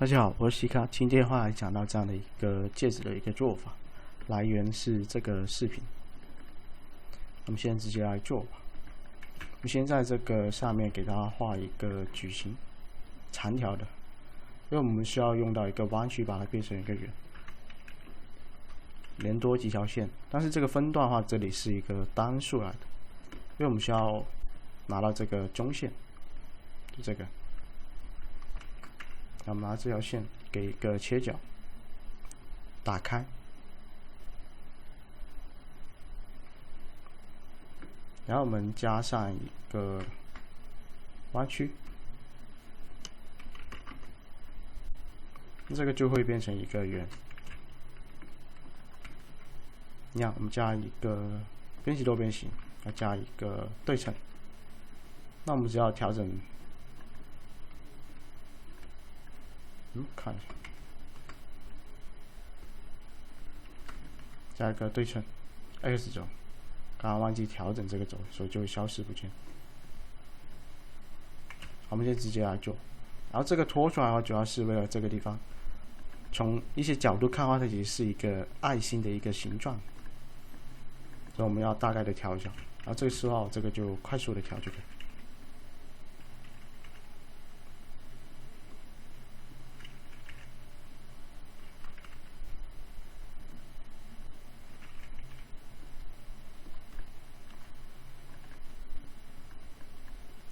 大家好，我是西卡。今天的话来讲到这样的一个戒指的一个做法，来源是这个视频。我们现在直接来做吧。我们先在这个上面给它画一个矩形，长条的，因为我们需要用到一个弯曲把它变成一个圆，连多几条线。但是这个分段的话，这里是一个单数来的，因为我们需要拿到这个中线，就这个。我们拿这条线给一个切角，打开，然后我们加上一个弯曲，这个就会变成一个圆。一样，我们加一个边形多边形，要加一个对称。那我们只要调整。看一下，加一个对称 X 轴，刚刚忘记调整这个轴，所以就会消失不见。我们先直接来做，然后这个拖出来的话，主要是为了这个地方，从一些角度看的话，它其实是一个爱心的一个形状，所以我们要大概的调一下。然后这个时候，这个就快速的调就可以。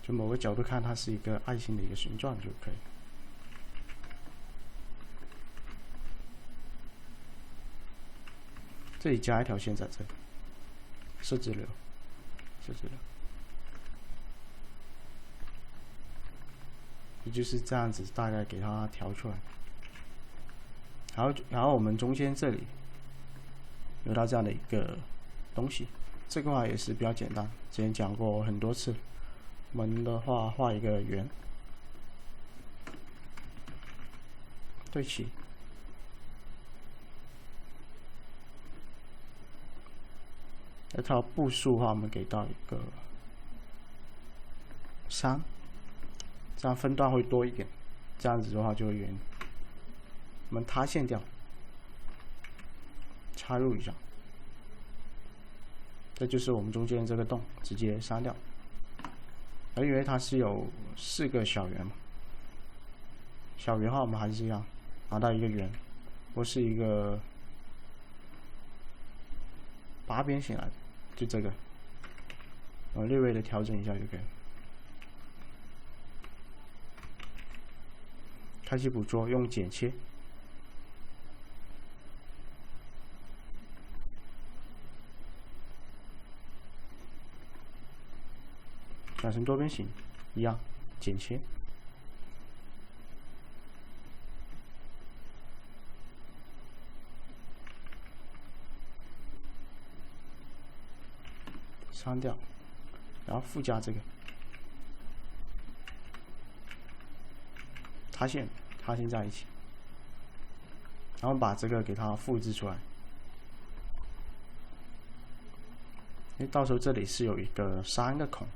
就某个角度看，它是一个爱心的一个形状就可以。这里加一条线在这里，设置流，也就是这样子，大概给它调出来。然后我们中间这里有到这样的一个东西，这个话也是比较简单，之前讲过很多次。我们的话画一个圆，对齐，那套步数的话，我们给到一个3，这样分段会多一点，这样子的话就会圆。我们塌线掉，插入一下，这就是我们中间这个洞，直接删掉。而因为它是有4个小圆嘛，小圆的话我们还是一样拿到一个圆，或是一个8边形来的，就这个，我略微的调整一下就可以了。开启捕捉，用剪切，转成多边形，一样剪切，删掉，然后附加这个塌陷在一起，然后把这个给它复制出来。因为到时候这里是有一个3个孔。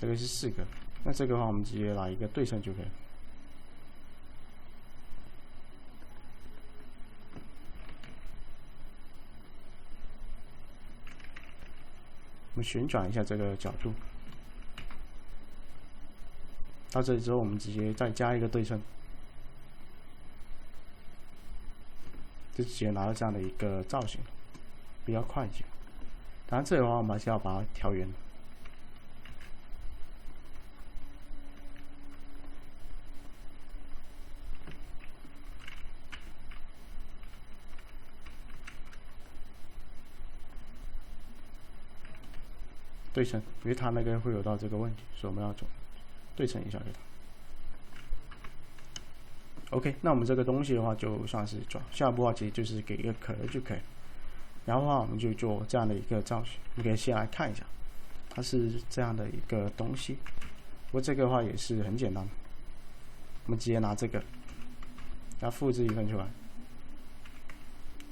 这个是4个，那这个的话我们直接来一个对称就可以了。我们旋转一下这个角度，到这里之后，我们直接再加一个对称，就直接拿到这样的一个造型，比较快一些。当然，这里的话我们还是要把它调圆。对称，因为它那个会有到这个问题，所以我们要做对称一下给它。OK， 那我们这个东西的话就算是做，下一步的话其实就是给一个壳就可以了。然后的话我们就做这样的一个造型，你可以先来看一下，它是这样的一个东西。不过这个的话也是很简单，我们直接拿这个，然后复制一份出来，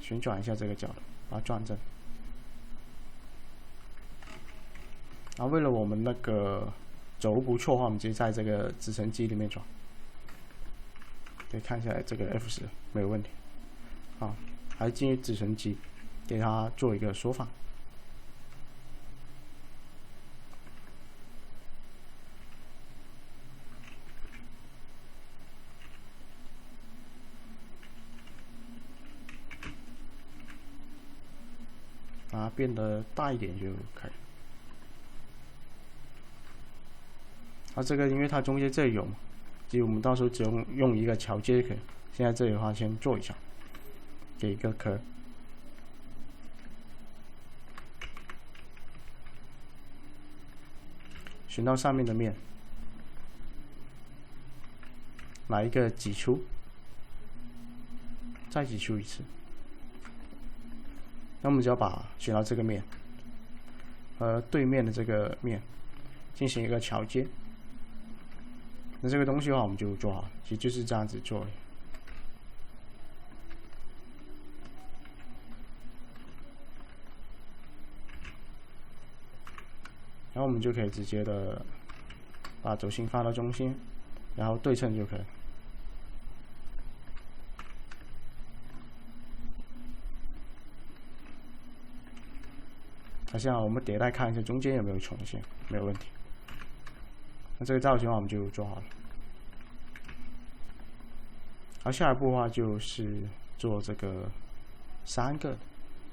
旋转一下这个角度，把它转正。然后为了我们那个轴不错的话，我们直接在这个指程机里面转，可以看下来这个 F10没有问题。好，还进入指程级，给它做一个缩放。把它变得大一点就可以。这个因为它中间这里有嘛，所以我们到时候只用一个桥接就可以。现在这里的话先做一下，给一个壳，选到上面的面，来一个挤出，再挤出一次。那我们只要选到这个面和对面的这个面进行一个桥接。那这个东西的话我们就做好了，其实就是这样子做的。然后我们就可以直接的把轴心放到中心，然后对称就可以。那现在我们迭代看一下中间有没有重现，没有问题。那这个造型的话我们就做好了。好，下一步的话就是做这个三个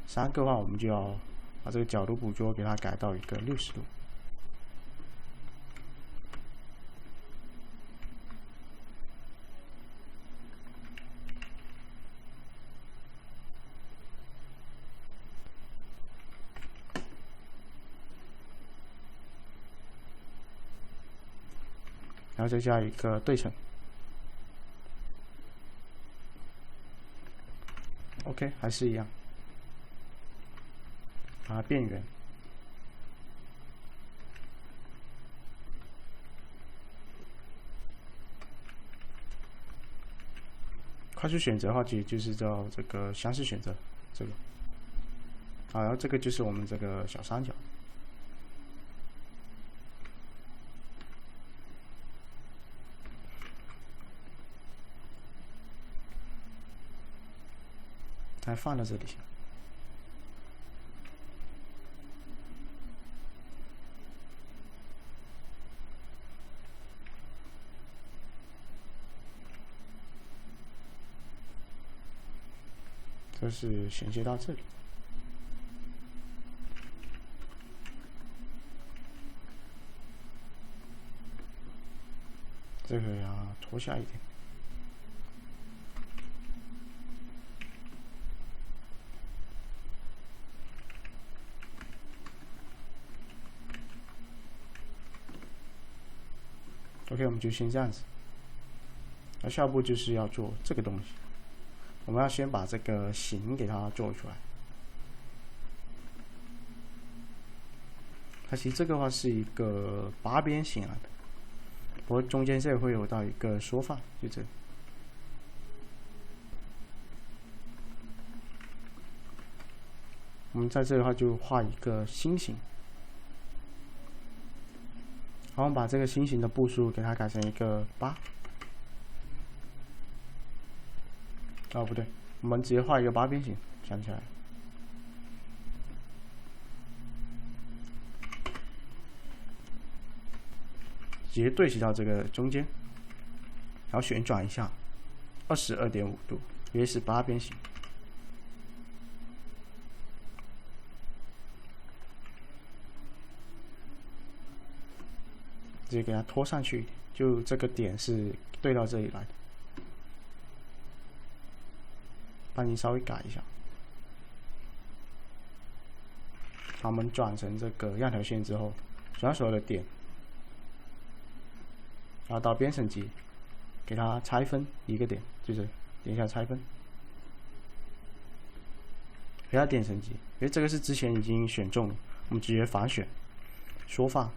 的话，我们就要把这个角度捕捉给它改到一个60度。然后再加一个对称 ，OK， 还是一样，把它变圆。快速选择的话，其实就是叫这个相似选择，这个。好，然后这个就是我们这个小三角。还放到这里。这是衔接到这里。这个要拖下一点。OK， 我们就先这样子。那下一步就是要做这个东西，我们要先把这个形给它做出来。它其实这个话是一个八边形来的，不过中间这里会有到一个缩放，就这里。我们在这里的话就画一个心形。然后我们把这个心形的步数给它改成一个8。哦，不对，我们直接画一个八边形，想起来了。直接对齐到这个中间，然后旋转一下，22.5度，因为是八边形。直接给它拖上去，就这个点是对到这里来的。帮你稍微改一下，把我们转成这个样条线之后，转所有的点，然后到编程级，给它拆分一个点，就是点一下拆分，给它点成级。因为这个是之前已经选中了，我们直接反选，缩放，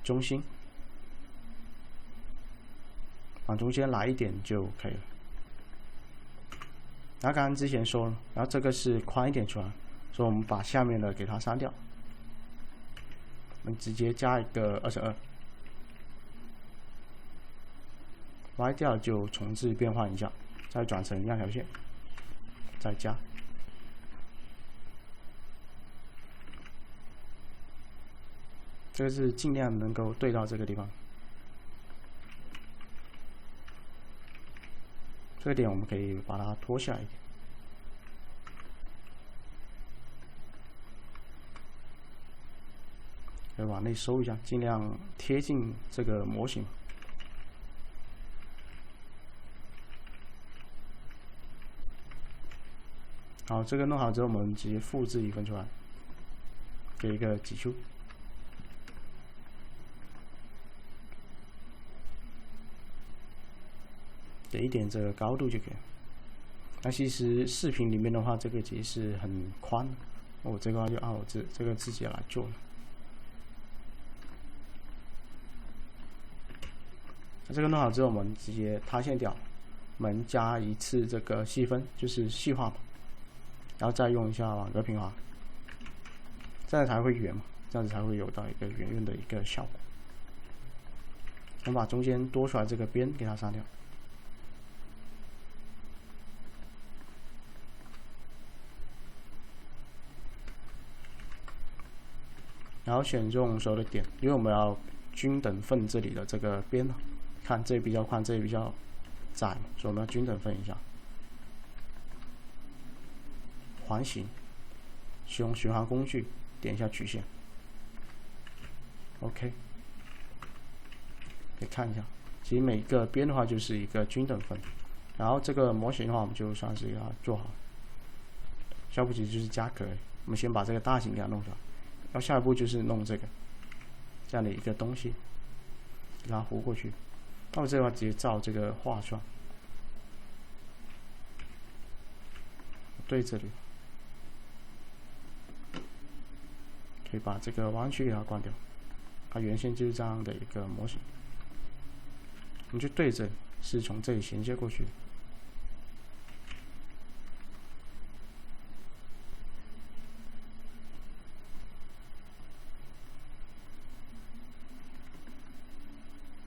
中心。往中间来一点就可以了。然后刚刚之前说了，然后这个是宽一点出来，所以我们把下面的给它删掉，我们直接加一个22，歪掉就重置变换一下，再转成两条线，再加。这个是尽量能够对到这个地方。这个点我们可以把它拖下一点，可以往内收一下，尽量贴近这个模型。好，这个弄好之后，我们直接复制一份出来，给一个挤出。给一点这个高度就可以了。那其实视频里面的话，这个其实是很宽，我这个话就按我这个自己来做了。那这个弄好之后，我们直接塌陷掉，我们加一次这个细分，就是细化嘛，然后再用一下网格平滑，这样才会圆嘛，这样子才会有到一个圆圆的一个效果。我们把中间多出来这个边给它删掉。然后选中所有的点，因为我们要均等分这里的这个边嘛，看这里比较宽，这里比较窄嘛，所以我们要均等分一下。环形，使用循环工具点一下曲线 ，OK， 可以看一下，其实每个边的话就是一个均等分。然后这个模型的话，我们就算是给它做好，下步其实就是加壳，我们先把这个大型给它弄出来。然后下一步就是弄这个这样的一个东西，给它糊过去。那我这个话直接照这个画出来，对这里，可以把这个弯曲给它关掉。它原先就是这样的一个模型，我们就对这里，是从这里衔接过去。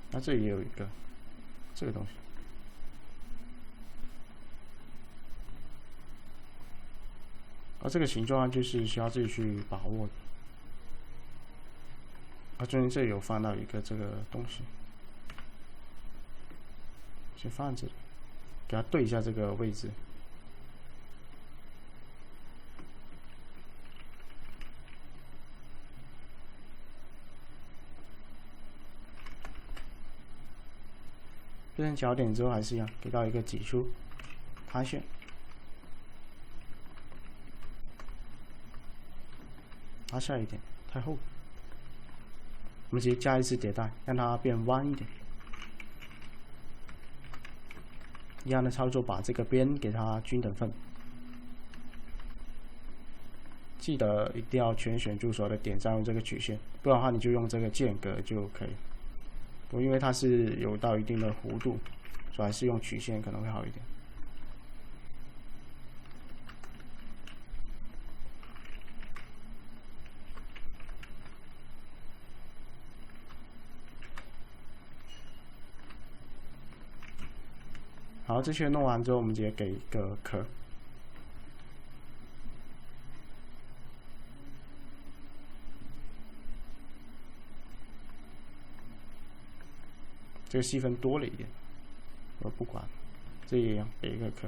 那这里也有一个这个东西，而这个形状就是需要自己去把握的。中间这里有放到一个这个东西，先放这里，给它对一下这个位置。变成角点之后还是一样，给到一个挤出塌陷，拉下一点，太厚。我们直接加一次迭代，让它变弯一点。一样的操作，把这个边给它均等分。记得一定要全选住所有的点，再用这个曲线，不然的话你就用这个间隔就可以。因为它是有到一定的弧度，所以还是用曲线可能会好一点。好，这些弄完之后，我们直接给一个壳。这个细分多了一点，我不管，这也一样，给一个壳。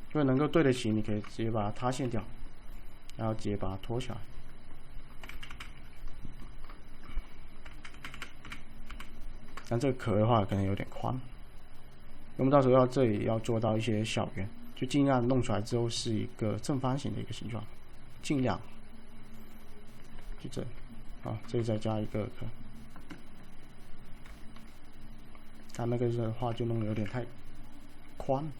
如果能够对得起，你可以直接把它塌陷掉，然后直接把它拖下来。但这个壳的话可能有点宽，我们到时候这里要做到一些小圆，就尽量弄出来之后是一个正方形的一个形状，尽量。就这里，好，这里再加一个壳。它那个的话就弄得有点太宽，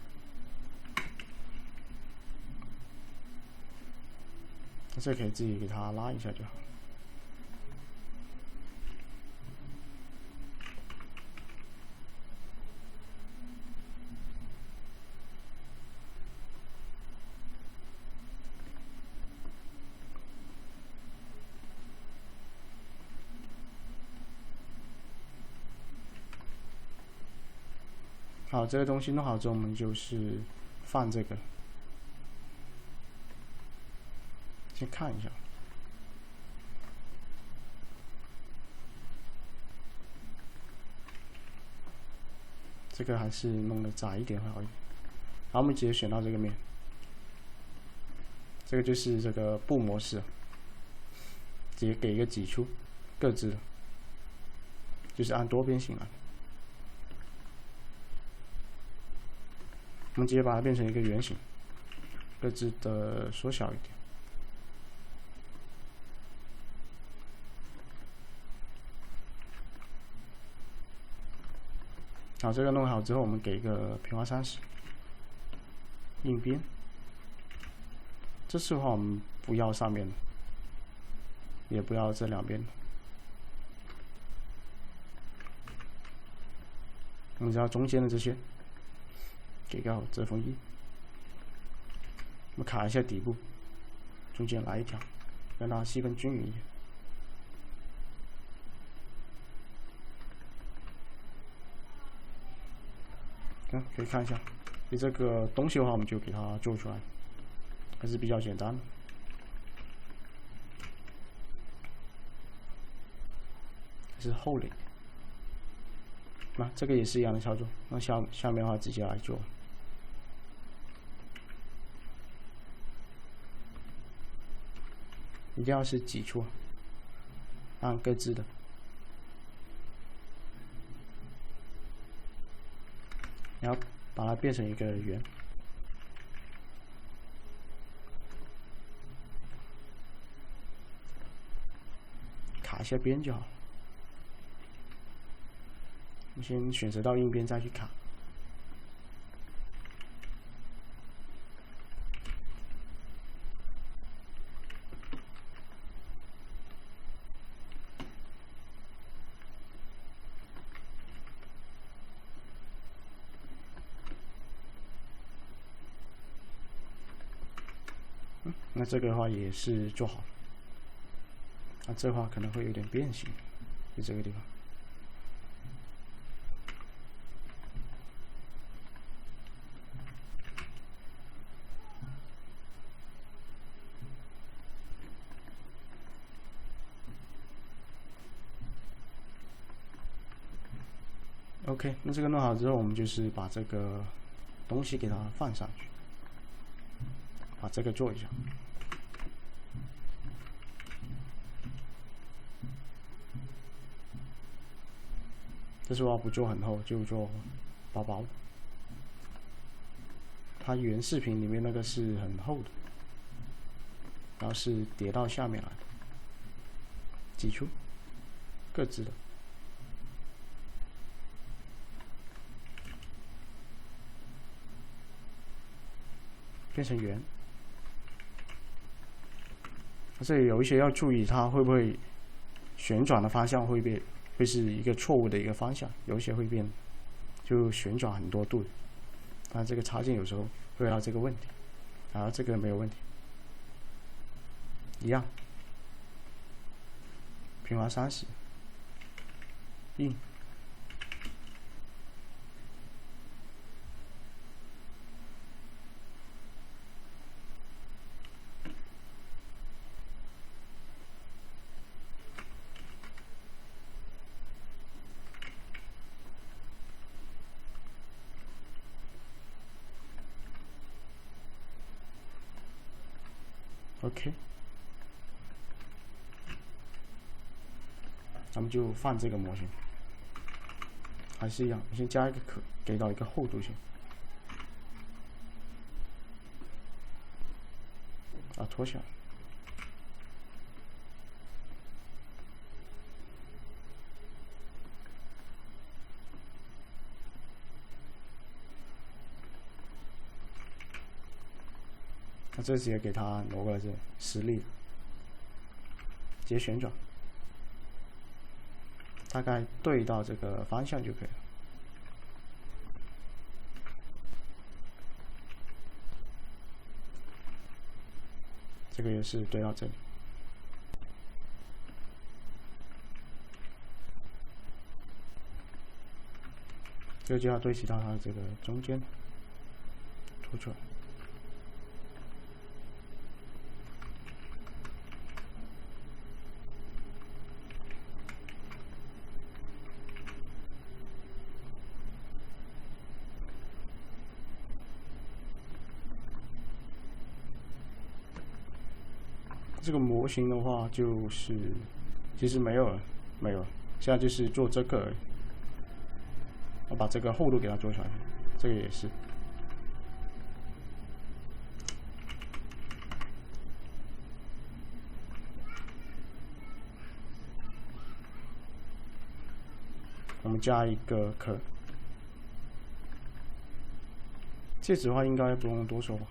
这可以自己给它拉一下就好。好，这个东西弄好之后，我们就是放这个，先看一下。这个还是弄得窄一点会好一点。好，我们直接选到这个面，这个就是这个布模式，直接给一个挤出，各自的，就是按多边形来。我们直接把它变成一个圆形，各自的缩小一点。好，这个弄好之后，我们给一个平滑30，硬边。这次的话，我们不要上面的，也不要这两边的，我们只要中间的这些，给个折缝1。我们卡一下底部，中间来一条，让它细分均匀一点。可以看一下，这个东西的话，我们就给它做出来，还是比较简单的。是厚了一点。那这个也是一样的操作。那下面的话直接来做，一定要是挤出，按各自的。然后把它变成一个圆，卡一下边就好。我们先选择到硬边再去卡。那这个的话也是做好了，那这话可能会有点变形，就这个地方。OK， 那这个弄好之后，我们就是把这个东西给它放上去，把这个做一下。这次的话不做很厚，就做薄薄的。它原视频里面那个是很厚的，然后是叠到下面来的，挤出，各自的。变成圆，这里有一些要注意，它会不会旋转的方向会是一个错误的一个方向，有一些会变，就旋转很多度。但这个插件有时候会遇到这个问题，然后这个没有问题，一样，平滑30，硬。OK， 咱们就放这个模型，还是一样，先加一个壳，给到一个厚度先，拖下来。那这直接给它挪过来这实力，直接旋转，大概对到这个方向就可以了。这个也是对到这里。这个就要对齐到它的这个中间，凸出来。这个模型的话，就是其实没有了，现在就是做这个而已。我把这个厚度给它做出来，这个也是。我们加一个壳。戒指的话应该不用多说吧，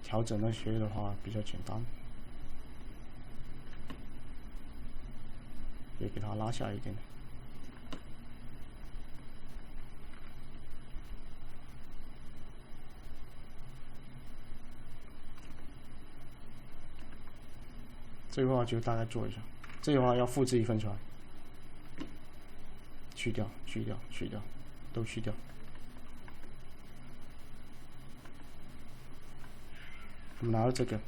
调整那些的话比较简单。也给它拉下一点点。这个话就大概做一下，这个话要复制一份出来，去掉，都去掉。我们拿到这个，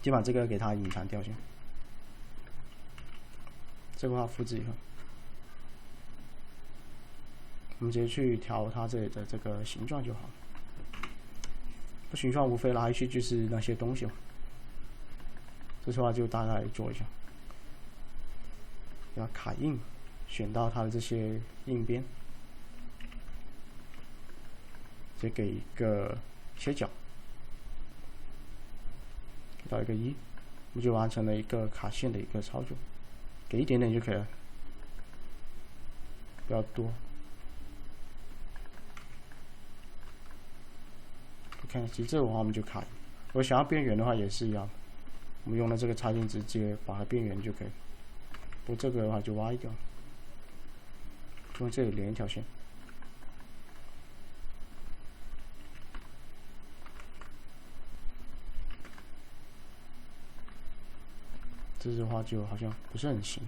先把这个给它隐藏掉先。这个话复制一份，我们直接去调它这里的这个形状就好了。形状无非来去就是那些东西嘛。这次的话就大概做一下，要卡印，选到它的这些印边，直接给一个切角，给到一个1，我们就完成了一个卡线的一个操作，给一点点就可以了，不要多。看，其实这个的话我们就卡，如果想要边缘的话也是一样。我们用了这个插件直接把它边缘就可以，不过这个的话就挖掉，从这里连一条线，这的话就好像不是很行。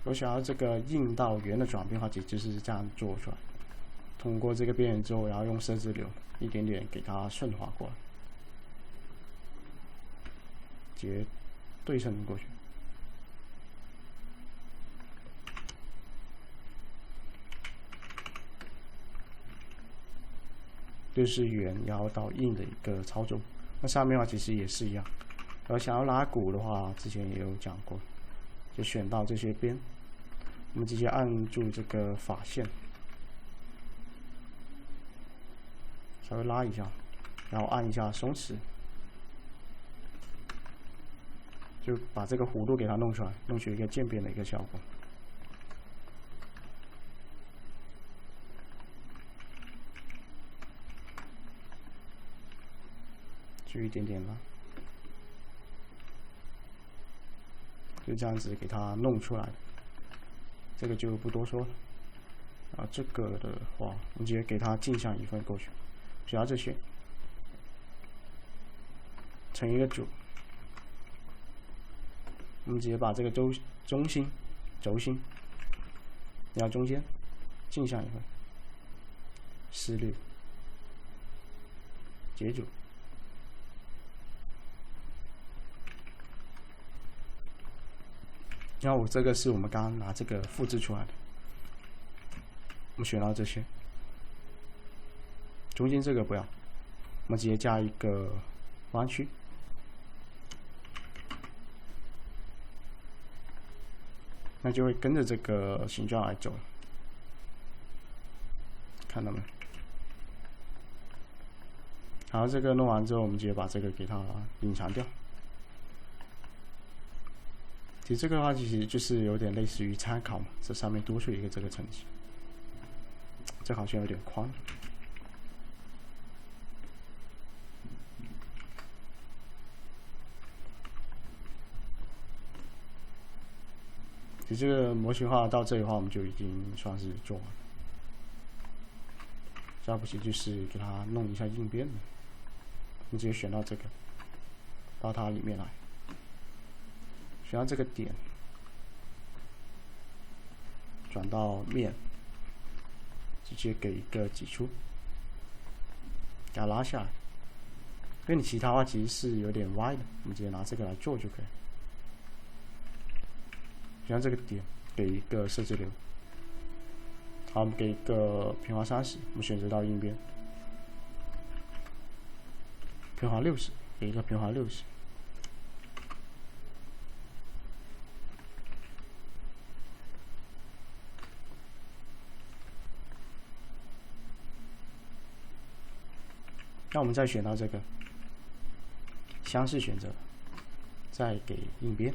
我想要这个硬到圆的转变的话，其实就是这样做出来。通过这个边缘之后，然后用色字流一点点给它顺滑过来，直接对称过去。就是圆，然后到硬的一个操作。那上面的话其实也是一样。然后想要拉鼓的话，之前也有讲过，就选到这些边。我们直接按住这个法线，稍微拉一下，然后按一下松弛，就把这个弧度给它弄出来，弄出一个渐变的一个效果。就一点点拉，就这样子给它弄出来。这个就不多说了。啊，这个的话，我们直接给它镜像一份过去，只要这些成一个组，我们直接把这个中心、轴心，然后中间镜像一份，撕裂，截组。然后我这个是我们刚刚拿这个复制出来的，我们选到这些，中间这个不要，我们直接加一个弯曲，那就会跟着这个形状来走了，看到没？好，这个弄完之后，我们直接把这个给它隐藏掉。其实这个的话，其实就是有点类似于参考嘛，这上面多出一个这个层级，这好像有点宽。其实这个模型化到这里的话，我们就已经算是做完了。再不济就是给它弄一下硬边的，你直接选到这个，到它里面来，选到这个点，转到面，直接给一个挤出，给它拉下来。因为你其他的话其实是有点歪的，我们直接拿这个来做就可以。选到这个点，给一个设置流。好，我们给一个平滑30，我们选择到硬边，平滑60，给一个平滑60。那我们再选到这个相似选择，再给硬边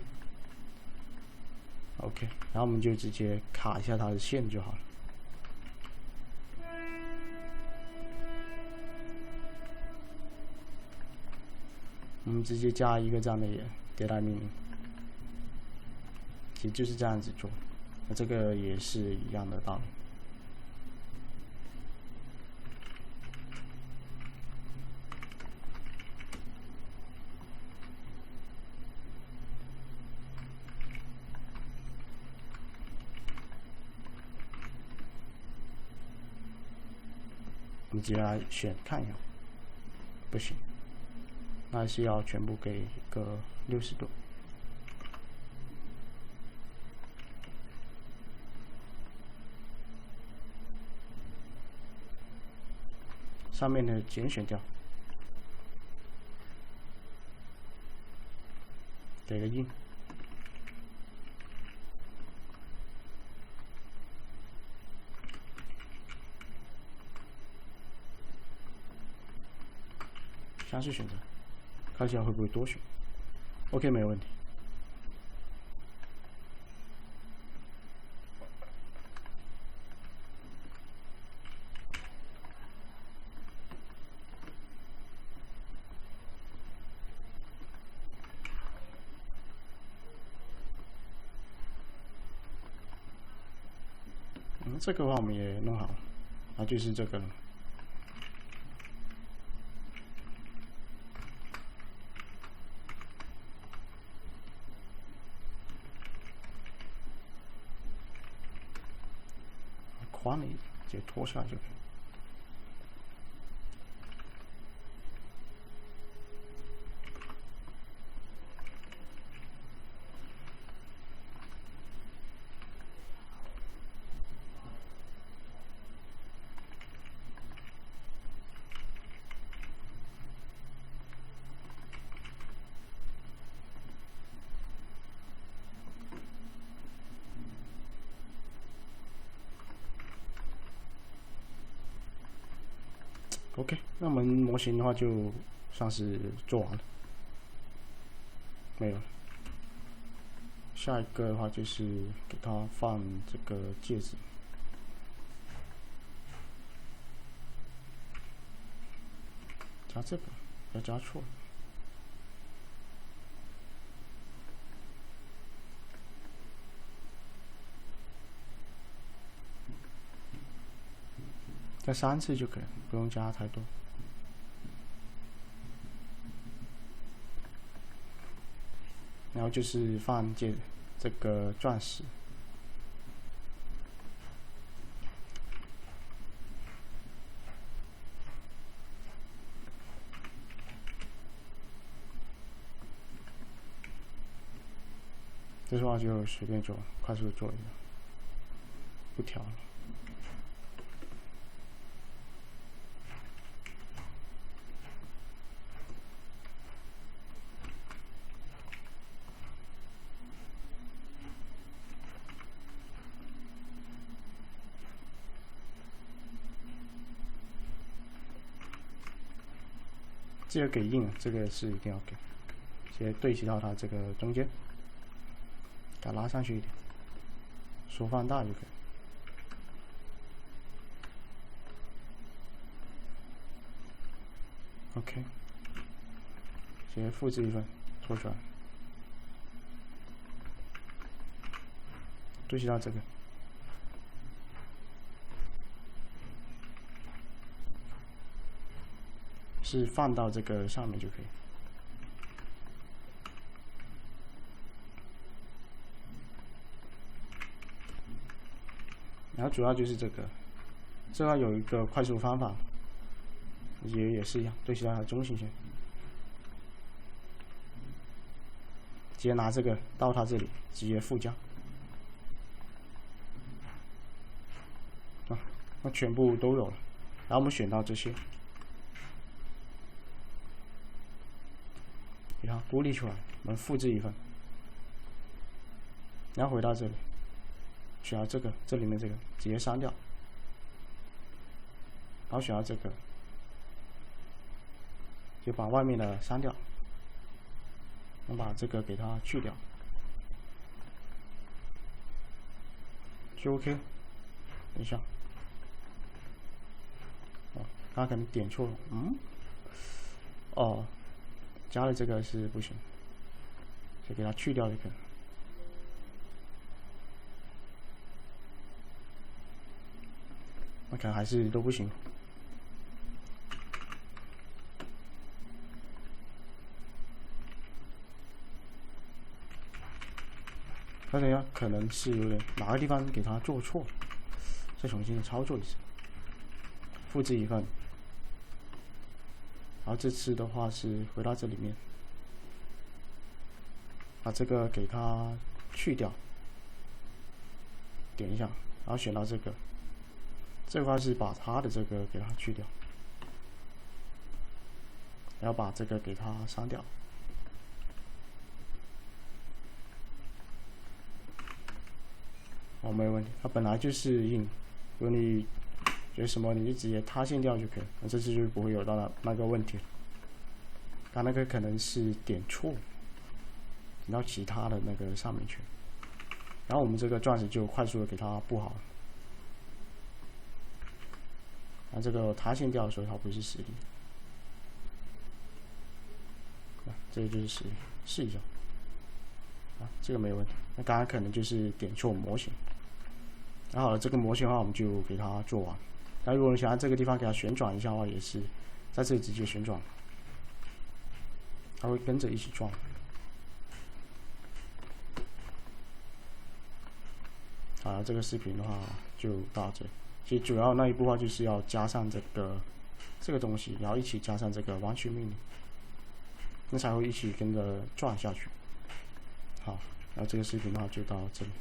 ，OK， 然后我们就直接卡一下它的线就好了。我们直接加一个这样的迭代命令，其实就是这样子做。那这个也是一样的道理。我们直接来选看一下，不行。那还是要全部给一个60度，上面的简选掉，给个印，相似选择。看一下会不会多选 ，OK， 没有问题。这个的话我们也弄好了，那就是这个了。宽了一点，直接拖下来就可以。OK， 那我们模型的话就算是做完了，没有了。下一个的话就是给它放这个戒指，加这个要加错了。加3次就可以了，不用加太多。然后就是放这个钻石，这的话就随便做，快速做一下，不调了。这个给硬，这个是一定要给，直接对齐到它这个中间，给它拉上去一点，缩放大就可以。OK， 直接复制一份，拖出来，对齐到这个。是放到这个上面就可以。然后主要就是这个有一个快速方法，也是一样，对其他的中性线，直接拿这个到它这里直接附加，那全部都有了。然后我们选到这些，给它孤立出来，我们复制一份，然后回到这里。选到这里面这个直接删掉，然后选到这个，就把外面的删掉，我们把这个给它去掉，就 OK 了。等一下，刚可能点错了，加了这个是不行，就给它去掉就可以了。那可能还是都不行。那等一下，可能是有点哪个地方给它做错，再重新操作一次，复制一份。然后这次的话是回到这里面，把这个给它去掉，点一下，然后选到这个。这块是把它的这个给它去掉，然后把这个给它删掉。没有问题，它本来就是硬，如果你觉得什么，你就直接塌陷掉就可以，那这次就不会有到那个问题了。它那个可能是点错，点到其他的那个上面去，然后我们这个钻石就快速的给它布好了。那这个塌陷掉的时候，它不是实力。这个就是实力，试一下。这个没有问题。那刚刚可能就是点错模型。那好了，这个模型的话，我们就给它做完。那如果你想在这个地方给它旋转一下的话，也是在这里直接旋转，它会跟着一起转。好，这个视频的话就到这里。其实主要那一步的话，就是要加上这个东西，然后一起加上这个完全命令，那才会一起跟着转下去。好，然后这个视频的话就到这里。